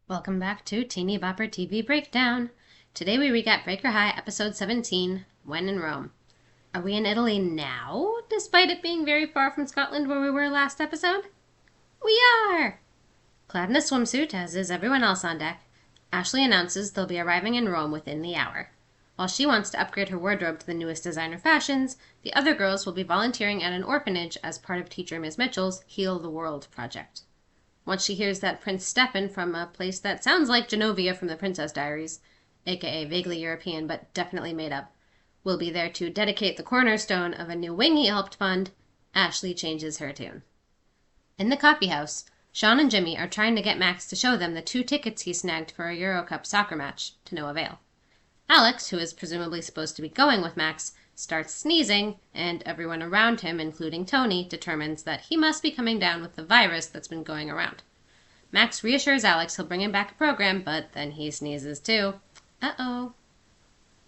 Welcome back to Teeny Bopper TV Breakdown. Today we recap Breaker High episode 17, When in Rome. Are we in Italy now, despite it being very far from Scotland where we were last episode? We are! Clad in a swimsuit, as is everyone else on deck, Ashley announces they'll be arriving in Rome within the hour. While she wants to upgrade her wardrobe to the newest designer fashions, the other girls will be volunteering at an orphanage as part of teacher Ms. Mitchell's Heal the World project. Once she hears that Prince Stefan, from a place that sounds like Genovia from the Princess Diaries, aka vaguely European but definitely made up, will be there to dedicate the cornerstone of a new wing he helped fund, Ashley changes her tune. In the coffeehouse, Sean and Jimmy are trying to get Max to show them the 2 tickets he snagged for a Eurocup soccer match, to no avail. Alex, who is presumably supposed to be going with Max, starts sneezing, and everyone around him, including Tony, determines that he must be coming down with the virus that's been going around. Max reassures Alex he'll bring him back a program, but then he sneezes too. Uh-oh.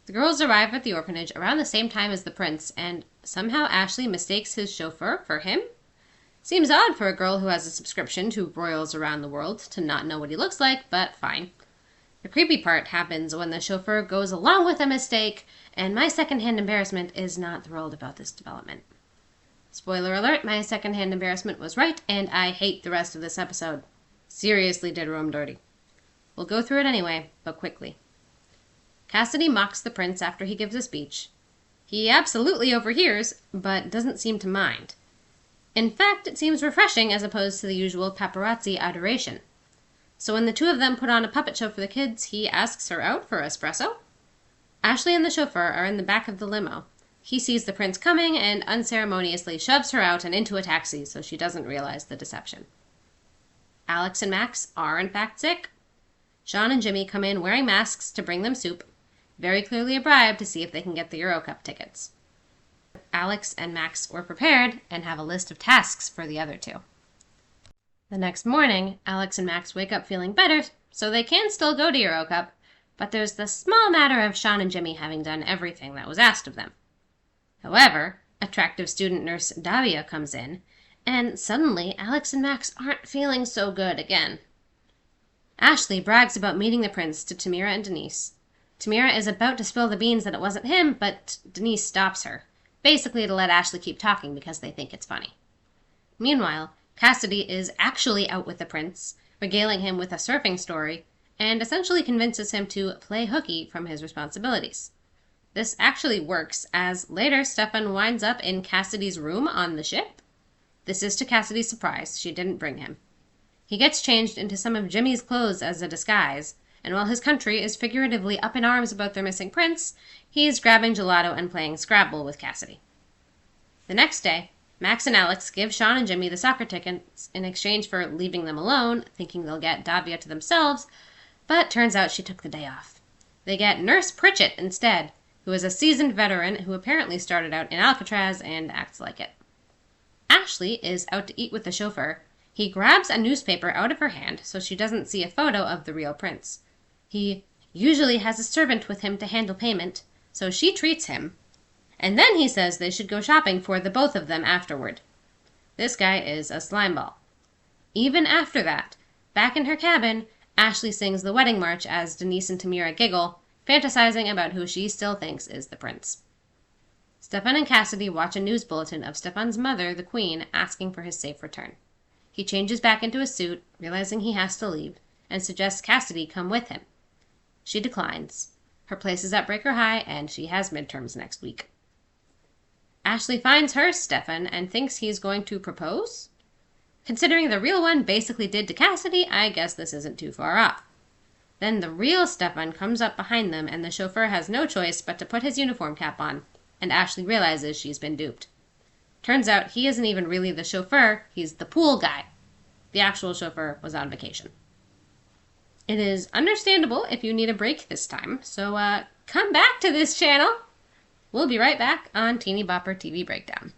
The girls arrive at the orphanage around the same time as the prince, and somehow Ashley mistakes his chauffeur for him? Seems odd for a girl who has a subscription to royals around the world to not know what he looks like, but fine. The creepy part happens when the chauffeur goes along with a mistake, and my secondhand embarrassment is not thrilled about this development. Spoiler alert, my secondhand embarrassment was right, and I hate the rest of this episode. Seriously did Rome dirty. We'll go through it anyway, but quickly. Cassidy mocks the prince after he gives a speech. He absolutely overhears, but doesn't seem to mind. In fact, it seems refreshing as opposed to the usual paparazzi adoration. So when the two of them put on a puppet show for the kids, he asks her out for espresso. Ashley and the chauffeur are in the back of the limo. He sees the prince coming and unceremoniously shoves her out and into a taxi so she doesn't realize the deception. Alex and Max are in fact sick. Sean and Jimmy come in wearing masks to bring them soup, very clearly a bribe to see if they can get the Eurocup tickets. Alex and Max were prepared and have a list of tasks for the other two. The next morning, Alex and Max wake up feeling better, so they can still go to Eurocup, but there's the small matter of Sean and Jimmy having done everything that was asked of them. However, attractive student nurse Davia comes in, and suddenly Alex and Max aren't feeling so good again. Ashley brags about meeting the prince to Tamira and Denise. Tamira is about to spill the beans that it wasn't him, but Denise stops her, basically to let Ashley keep talking because they think it's funny. Meanwhile, Cassidy is actually out with the prince, regaling him with a surfing story, and essentially convinces him to play hooky from his responsibilities. This actually works, as later Stefan winds up in Cassidy's room on the ship. This is to Cassidy's surprise. She didn't bring him. He gets changed into some of Jimmy's clothes as a disguise, and while his country is figuratively up in arms about their missing prince, he's grabbing gelato and playing Scrabble with Cassidy. The next day, Max and Alex give Sean and Jimmy the soccer tickets in exchange for leaving them alone, thinking they'll get Davia to themselves, but turns out she took the day off. They get Nurse Pritchett instead, who is a seasoned veteran who apparently started out in Alcatraz and acts like it. Ashley is out to eat with the chauffeur. He grabs a newspaper out of her hand so she doesn't see a photo of the real prince. He usually has a servant with him to handle payment, so she treats him. And then he says they should go shopping for the both of them afterward. This guy is a slimeball. Even after that, back in her cabin, Ashley sings the wedding march as Denise and Tamira giggle, fantasizing about who she still thinks is the prince. Stefan and Cassidy watch a news bulletin of Stefan's mother, the queen, asking for his safe return. He changes back into a suit, realizing he has to leave, and suggests Cassidy come with him. She declines. Her place is at Breaker High, and she has midterms next week. Ashley finds her Stefan and thinks he's going to propose? Considering the real one basically did to Cassidy, I guess this isn't too far off. Then the real Stefan comes up behind them and the chauffeur has no choice but to put his uniform cap on, and Ashley realizes she's been duped. Turns out he isn't even really the chauffeur, he's the pool guy. The actual chauffeur was on vacation. It is understandable if you need a break this time, so come back to this channel. We'll be right back on Teeny Bopper TV Breakdown.